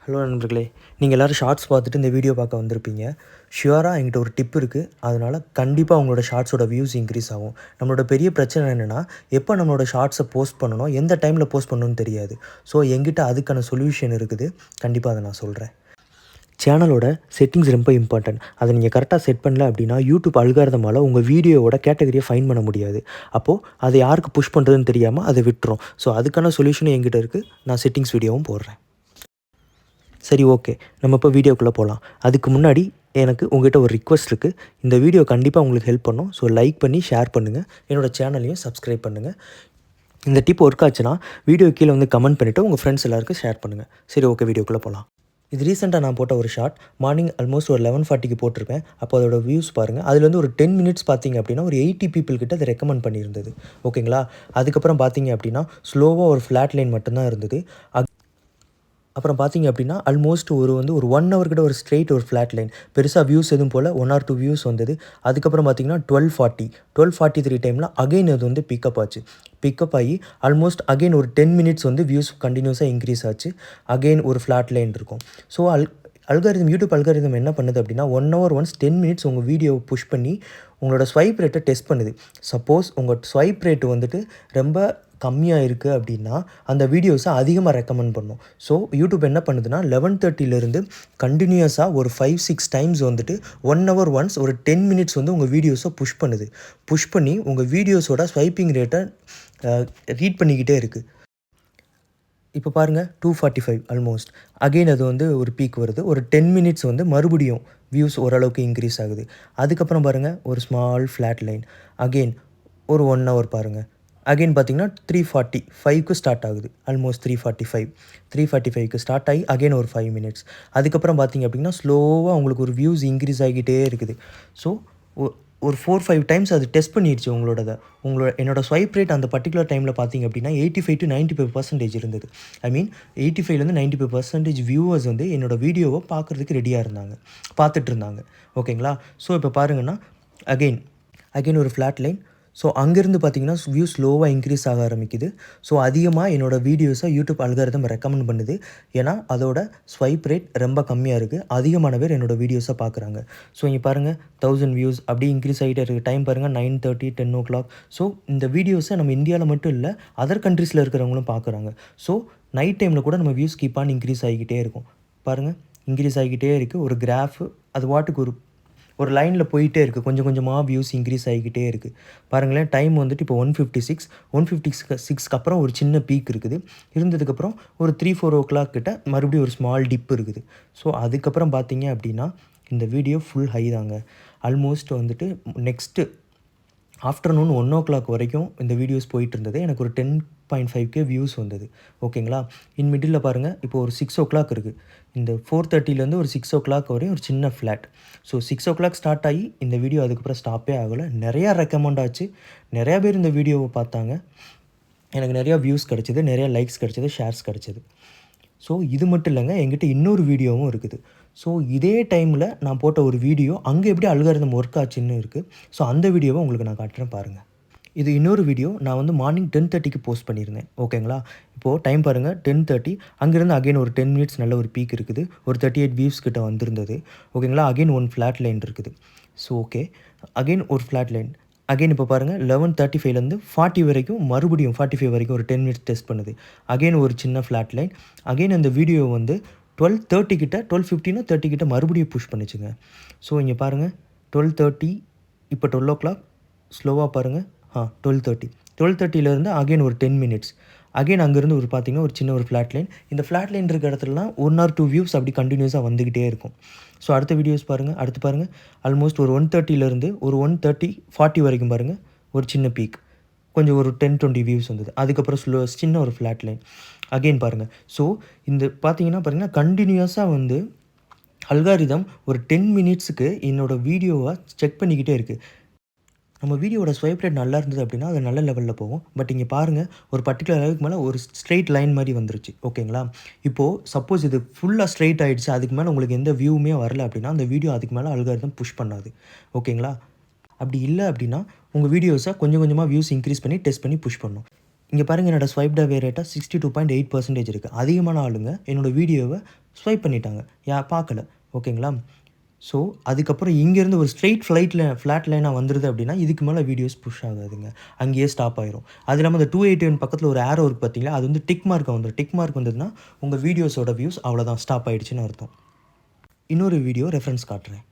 Hello நண்பர்களே, நீங்கள் எல்லோரும் ஷார்ட்ஸ் பார்த்துட்டு இந்த வீடியோ பார்க்க வந்திருப்பீங்க. ஷுவராக என்கிட்ட ஒரு டிப் இருக்குது. அதனால் கண்டிப்பாக உங்களோட ஷார்ட்ஸோட வியூஸ் இன்க்ரீஸ் ஆகும். நம்மளோட பெரிய பிரச்சனை என்னென்னா, எப்போ நம்மளோட ஷார்ட்ஸை போஸ்ட் பண்ணணும், எந்த டைமில் போஸ்ட் பண்ணணும்னு தெரியாது. ஸோ என்கிட்ட அதுக்கான சொல்யூஷன் இருக்குது. கண்டிப்பாக அதை நான் சொல்கிறேன். சேனலோட செட்டிங்ஸ் ரொம்ப இம்பார்ட்டன்ட். அதை நீங்கள் கரெக்டாக செட் பண்ணல அப்படின்னா யூடியூப் அல்காரிதமால் உங்கள் வீடியோவோட கேட்டகரியை ஃபைன் பண்ண முடியாது. அப்போது அதை யாருக்கு புஷ் பண்ணுறதுன்னு தெரியாமல் அதை விட்டுரும். ஸோ அதுக்கான சொல்யூஷனும் என்கிட்ட இருக்குது. நான் செட்டிங்ஸ் வீடியோவும் போடுறேன். சரி, ஓகே, நம்ம இப்போ வீடியோக்குள்ளே போகலாம். அதுக்கு முன்னாடி எனக்கு உங்கள்கிட்ட ஒரு ரிக்வெஸ்ட் இருக்குது. இந்த வீடியோ கண்டிப்பாக உங்களுக்கு ஹெல்ப் பண்ணும். ஸோ லைக் பண்ணி ஷேர் பண்ணுங்கள். என்னோடய சேனலையும் சப்ஸ்கிரைப் பண்ணுங்கள். இந்த டிப் ஒர்க் ஆச்சுன்னா வீடியோ கீழே வந்து கமெண்ட் பண்ணிவிட்டு உங்கள் ஃப்ரெண்ட்ஸ் எல்லாருக்கும் ஷேர் பண்ணுங்கள். சரி, ஓகே, வீடியோக்குள்ளே போகலாம். இது ரீசெண்டாக நான் போட்ட ஒரு ஷார்ட். மார்னிங் ஆல்மோஸ்ட் ஒரு 11:40க்கு போட்டிருப்பேன். அப்போ அதோட வியூஸ் பாருங்கள். அதில் வந்து ஒரு 10 மினிட்ஸ் பார்த்தீங்க அப்படின்னா ஒரு 80 பீப்புள் கிட்ட அதை ரெக்கமெண்ட் பண்ணியிருந்தது. ஓகேங்களா? அதுக்கப்புறம் பார்த்தீங்க அப்படின்னா ஸ்லோவாக ஒரு ஃப்ளாட் லைன் மட்டும்தான் இருந்தது. அப்புறம் பார்த்தீங்க அப்படின்னா ஆல்மோஸ்ட் ஒரு 1 ஹவர் கிட்ட ஒரு ஸ்ட்ரெயிட் ஒரு ஃப்ளாட் லைன். பெருசாக வியூஸ் எதுவும் போல் 1 or 2 வியூஸ் வந்தது. அதுக்கப்புறம் பார்த்தீங்கன்னா 12:43 டைமில் அகைன் அது வந்து பிக்கப் ஆச்சு. பிக்கப் ஆகி ஆல்மோஸ்ட் அகைன் ஒரு 10 மினிட்ஸ் வந்து வியூஸ் கண்டினியூஸாக இன்க்ரீஸ் ஆச்சு. அகைன் ஒரு ஃப்ளாட் லைன் இருக்கும். ஸோ யூடியூப் அல்காரிதம் என்ன பண்ணுது அப்படின்னா 1 hour ஒன்ஸ் 10 மினிட்ஸ் உங்கள் வீடியோவை புஷ் பண்ணி உங்களோட ஸ்வைப் ரேட்டை டெஸ்ட் பண்ணுது. சப்போஸ் உங்கள் ஸ்வைப் ரேட்டு வந்துட்டு ரொம்ப கம்மியாக இருக்குது அப்படின்னா அந்த வீடியோஸை அதிகமாக ரெக்கமெண்ட் பண்ணும். ஸோ யூடியூப் என்ன பண்ணுதுன்னா 11:30லேருந்து கண்டினியூஸாக ஒரு 5-6 டைம்ஸ் வந்துட்டு 1 hour ஒன்ஸ் ஒரு 10 மினிட்ஸ் வந்து உங்கள் வீடியோஸை புஷ் பண்ணுது. புஷ் பண்ணி உங்கள் வீடியோஸோட ஸ்வைப்பிங் ரேட்டை ரீட் பண்ணிக்கிட்டே இருக்குது. இப்போ பாருங்கள் 2:45 ஆல்மோஸ்ட் அகெயின் அது வந்து ஒரு பீக் வருது. ஒரு 10 மினிட்ஸ் வந்து மறுபடியும் வியூஸ் ஓரளவுக்கு இன்க்ரீஸ் ஆகுது. அதுக்கப்புறம் பாருங்கள் ஒரு ஸ்மால் ஃப்ளாட் லைன். அகெயின் ஒரு 1 hour பாருங்கள். அகெயின் பார்த்தீங்கன்னா 3:45க்கு ஸ்டார்ட் ஆகுது. ஆல்மோஸ்ட் 3:45க்கு ஸ்டார்ட் ஆகி அகெயின் ஒரு 5 மினிட்ஸ். அதுக்கப்புறம் பார்த்தீங்க அப்படின்னா ஸ்லோவாக உங்களுக்கு ஒரு வியூஸ் இன்க்ரீஸ் ஆகிட்டே இருக்குது. ஸோ ஒரு 4-5 டைம்ஸ் அது டெஸ்ட் பண்ணிடுச்சு என்னோட ஸ்வைப் ரேட் அந்த பர்டிகுலர் டைமில் பார்த்தீங்க அப்படின்னா 85 to 95% இருந்தது. ஐ மீன் 85லேருந்து 95% வியூவர்ஸ் வந்து என்னோடய வீடியோவை பார்க்குறதுக்கு ரெடியாக இருந்தாங்க, பார்த்துட்டு இருந்தாங்க. ஓகேங்களா? ஸோ இப்போ பாருங்கன்னா அகெயின் ஒரு ஃப்ளாட் லைன். ஸோ அங்கேருந்து பார்த்தீங்கன்னா வியூஸ் ஸ்லோவாக இன்க்ரீஸ் ஆக ஆரம்பிக்குது. ஸோ அதிகமாக என்னோடய வீடியோஸை யூடியூப் அல்காரிதம் ரெக்கமெண்ட் பண்ணுது. ஏன்னா அதோட ஸ்வைப் ரேட் ரொம்ப கம்மியாக இருக்குது. அதிகமான பேர் என்னோடய வீடியோஸை பார்க்குறாங்க. ஸோ இங்கே பாருங்கள் 1000 வியூஸ் அப்படியே இன்க்ரீஸ் ஆகிட்டே இருக்குது. டைம் பாருங்கள் 9:30, 10 o'clock. ஸோ இந்த வீடியோஸை நம்ம இந்தியாவில் மட்டும் இல்லை, அதர் கண்ட்ரீஸில் இருக்கிறவங்களும் பார்க்குறாங்க. ஸோ நைட் டைமில் கூட நம்ம வியூஸ் கீப் ஆன் இன்க்ரீஸ் ஆகிக்கிட்டே இருக்கும். பாருங்கள், இன்க்ரீஸ் ஆகிக்கிட்டே இருக்குது. ஒரு கிராஃபு அது வாட்டுக்கு ஒரு லைனில் போயிட்டே இருக்குது. கொஞ்சம் கொஞ்சமாக வியூஸ் இன்க்ரீஸ் ஆகிக்கிட்டே இருக்குது. பாருங்களேன், டைம் வந்துட்டு இப்போ 1:56 அப்புறம் ஒரு சின்ன பீக் இருக்குது. இருந்ததுக்கப்புறம் ஒரு 3-4 o'clock கிட்ட மறுபடியும் ஒரு ஸ்மால் டிப் இருக்குது. ஸோ அதுக்கப்புறம் பார்த்தீங்க அப்படின்னா இந்த வீடியோ ஃபுல் ஹை தாங்க. ஆல்மோஸ்ட் வந்துட்டு நெக்ஸ்ட்டு ஆஃப்டர்நூன் 1 o'clock வரைக்கும் இந்த வீடியோஸ் போயிட்டு இருந்தது. எனக்கு ஒரு 10.5K வியூஸ் வந்தது. ஓகேங்களா? இன் மிடில் பாருங்கள், இப்போ ஒரு 6 o'clock இருக்குது. இந்த 4:30லேருந்து ஒரு 6 o'clock வரையும் ஒரு சின்ன ஃப்ளாட். ஸோ 6 o'clock ஸ்டார்ட் ஆகி இந்த வீடியோ அதுக்கப்புறம் ஸ்டாப்பே ஆகலை. நிறையா ரெக்கமெண்ட் ஆச்சு. நிறையா பேர் இந்த வீடியோவை பார்த்தாங்க. எனக்கு நிறையா வியூஸ் கிடச்சிது, நிறையா லைக்ஸ் கிடச்சிது, ஷேர்ஸ் கிடச்சிது. ஸோ இது மட்டும் இல்லைங்க, என்கிட்ட இன்னொரு வீடியோவும் இருக்குது. ஸோ இதே டைமில் நான் போட்ட ஒரு வீடியோ அங்கே எப்படி அல்காரிதம் ஒர்க் ஆச்சுன்னு இருக்குது. ஸோ அந்த வீடியோவை உங்களுக்கு நான் காட்டுறேன் பாருங்கள். இது இன்னொரு வீடியோ நான் வந்து மார்னிங் 10:30க்கு போஸ்ட் பண்ணியிருந்தேன். ஓகேங்களா? இப்போது டைம் பாருங்கள் 10:30. அங்கேருந்து அகெயின் ஒரு 10 மினிட்ஸ் நல்ல ஒரு பீக் இருக்குது. ஒரு 38 வியூஸ் கிட்ட வந்திருந்தது. ஓகேங்களா? அகெயின் ஒன் ஃப்ளாட் லைன் இருக்குது. ஸோ ஓகே, அகெயின் ஒரு ஃப்ளாட் லைன். அகெயின் இப்போ பாருங்கள் 11:35லேருந்து 40 வரைக்கும் மறுபடியும் 45 வரைக்கும் ஒரு 10 மினிட்ஸ் டெஸ்ட் பண்ணுது. அகெயின் ஒரு சின்ன ஃப்ளாட் லைன். அகெயின் அந்த வீடியோ வந்து 12:30 கிட்ட 12:15 30 கிட்ட மறுபடியும் புஷ் பண்ணிச்சுங்க. ஸோ இங்கே பாருங்கள் 12:30, இப்போ 12 o'clock. ஸ்லோவாக பாருங்கள். 12:30லேருந்து அகெயின் ஒரு 10 மினிட்ஸ். அகெயின் அங்கேருந்து ஒரு பார்த்தீங்கன்னா ஒரு சின்ன ஒரு ஃப்ளாட் லைன். இந்த ஃப்ளாட் லைன் இருக்க இடத்துலலாம் 1 or 2 வியூஸ் அப்படி கண்டினியூஸாக வந்துக்கிட்டே இருக்கும். ஸோ அடுத்த வீடியோஸ் பாருங்கள். அடுத்து பாருங்கள், ஆல்மோஸ்ட் ஒரு 1:30லேருந்து ஒரு 1:30, 40 வரைக்கும் பாருங்கள் ஒரு சின்ன பீக். கொஞ்சம் ஒரு 10-20 வியூஸ் வந்தது. அதுக்கப்புறம் சின்ன ஒரு ஃப்ளாட் லைன். அகெயின் பாருங்கள். ஸோ இந்த பார்த்தீங்கன்னா கண்டினியூஸாக வந்து அல்காரிதம் ஒரு 10 மினிட்ஸுக்கு என்னோடய வீடியோவை செக் பண்ணிக்கிட்டே இருக்குது. நம்ம வீடியோட ஸ்வைப் ரேட் நல்லா இருந்தது அப்படின்னா அது நல்ல லெவலில் போகும். பட் இங்கே பாருங்கள், ஒரு பர்டிகுலர் அளவுக்கு மேலே ஒரு ஸ்ட்ரெயிட் லைன் மாதிரி வந்துருச்சு. ஓகேங்களா? இப்போது சப்போஸ் இது ஃபுல்லாக ஸ்ட்ரெயிட் ஆகிடுச்சு, அதுக்கு மேலே உங்களுக்கு எந்த வியூவுமே வரல அப்படின்னா அந்த வீடியோ அதுக்கு மேலே அல்காரிதம் புஷ் பண்ணாது. ஓகேங்களா? அப்படி இல்லை அப்படின்னா உங்கள் வீடியோஸை கொஞ்சம் கொஞ்சமாக வியூஸ் இன்க்ரீஸ் பண்ணி டெஸ்ட் பண்ணி புஷ் பண்ணும். இங்கே பாருங்கள், என்னோடய ஸ்வைப் டவே ரேட்டாக 62.8% இருக்குது. அதிகமான ஆளுங்க என்னோடய வீடியோவை ஸ்வைப் பண்ணிட்டாங்க, பார்க்கல. ஓகேங்களா? ஸோ அதுக்கப்புறம் இங்கேருந்து ஒரு ஸ்ட்ரெயிட் ஃப்ளாட் லைனாக வந்துருது அப்படின்னா இதுக்கு மேலே வீடியோஸ் புஷ் ஆகாதுங்க, அங்கேயே ஸ்டாப் ஆயிரும். அது இல்லாமல் அந்த 281 பக்கத்தில் ஒரு ஏரோ இருக்குது பார்த்தீங்களா, அது வந்து டிக் மார்க் வந்துடும். டிக் மார்க் வந்ததுன்னா உங்கள் வீடியோஸோட வியூஸ் அவ்வளோதான், ஸ்டாப் ஆகிடுச்சின்னு அர்த்தம். இன்னொரு வீடியோ ரெஃபரன்ஸ் காட்டுறேன்.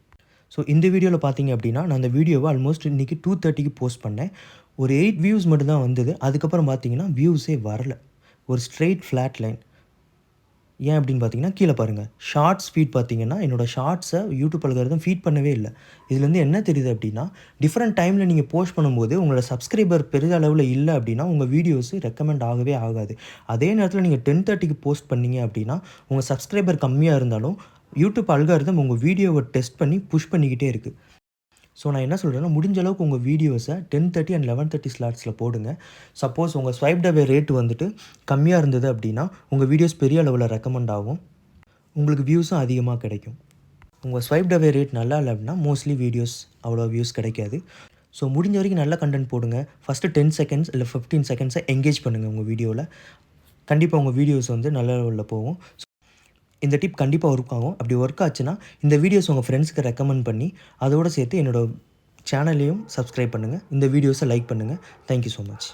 ஸோ இந்த வீடியோவில் பார்த்தீங்க அப்படின்னா நான் அந்த வீடியோவை ஆல்மோஸ்ட் இன்றைக்கி 2:30க்கு போஸ்ட் பண்ணேன். ஒரு 8 வியூஸ் மட்டும்தான் வந்தது. அதுக்கப்புறம் பார்த்தீங்கன்னா வியூஸே வரல, ஒரு ஸ்ட்ரெயிட் ஃப்ளாட் லைன். ஏன் அப்படின்னு பார்த்தீங்கன்னா கீழே பாருங்கள், ஷார்ட்ஸ் ஃபீட் பார்த்தீங்கன்னா என்னோடய ஷார்ட்ஸை யூடியூப் அல்காரிதம் ஃபீட் பண்ணவே இல்லை. இதுலேருந்து என்ன தெரியுது அப்படின்னா, டிஃப்ரெண்ட் டைமில் நீங்கள் போஸ்ட் பண்ணும்போது உங்களோட சப்ஸ்கிரைபர் பெரிய அளவில் இல்லை அப்படின்னா உங்கள் வீடியோஸ் ரெக்கமெண்ட் ஆகவே ஆகாது. அதே நேரத்தில் நீங்கள் 10:30க்கு போஸ்ட் பண்ணீங்க அப்படின்னா உங்கள் சப்ஸ்கிரைபர் கம்மியாக இருந்தாலும் யூடியூப் அல்காரிதம் உங்கள் வீடியோவை டெஸ்ட் பண்ணி புஷ் பண்ணிக்கிட்டே இருக்குது. ஸோ நான் என்ன சொல்கிறேன்னா, முடிஞ்ச அளவுக்கு உங்கள் வீடியோஸை 10:30 அண்ட் 11:30 ஸ்லாட்ஸில் போடுங்க. சப்போஸ் உங்கள் ஸ்வைப்ட் அவே ரேட் வந்துட்டு கம்மியாக இருந்தது அப்படின்னா உங்கள் வீடியோஸ் பெரிய அளவில் ரெக்கமெண்ட் ஆகும், உங்களுக்கு வியூஸும் அதிகமாக கிடைக்கும். உங்கள் ஸ்வைப்ட் அவே ரேட் நல்லா இல்லை அப்படின்னா மோஸ்ட்லி வீடியோஸ் அவ்வளோ வியூஸ் கிடைக்காது. ஸோ முடிஞ்ச வரைக்கும் நல்ல கண்டென்ட் போடுங்க. ஃபஸ்ட்டு 10 செகண்ட்ஸ் இல்லை 15 செகண்ட்ஸை எங்கேஜ் பண்ணுங்கள் உங்கள் வீடியோவில். கண்டிப்பாக உங்கள் வீடியோஸ் வந்து நல்ல லெவலில் போகும். இந்த டிப் கண்டிப்பாக ஒர்க் ஆகும். அப்படி ஒர்க் ஆச்சுன்னா இந்த வீடியோஸ் உங்கள் ஃப்ரெண்ட்ஸ்க்கு ரெக்கமெண்ட் பண்ணி அதோடு சேர்த்து என்னோடய சேனலையும் சப்ஸ்கிரைப் பண்ணுங்கள். இந்த வீடியோஸை லைக் பண்ணுங்கள். Thank you so much.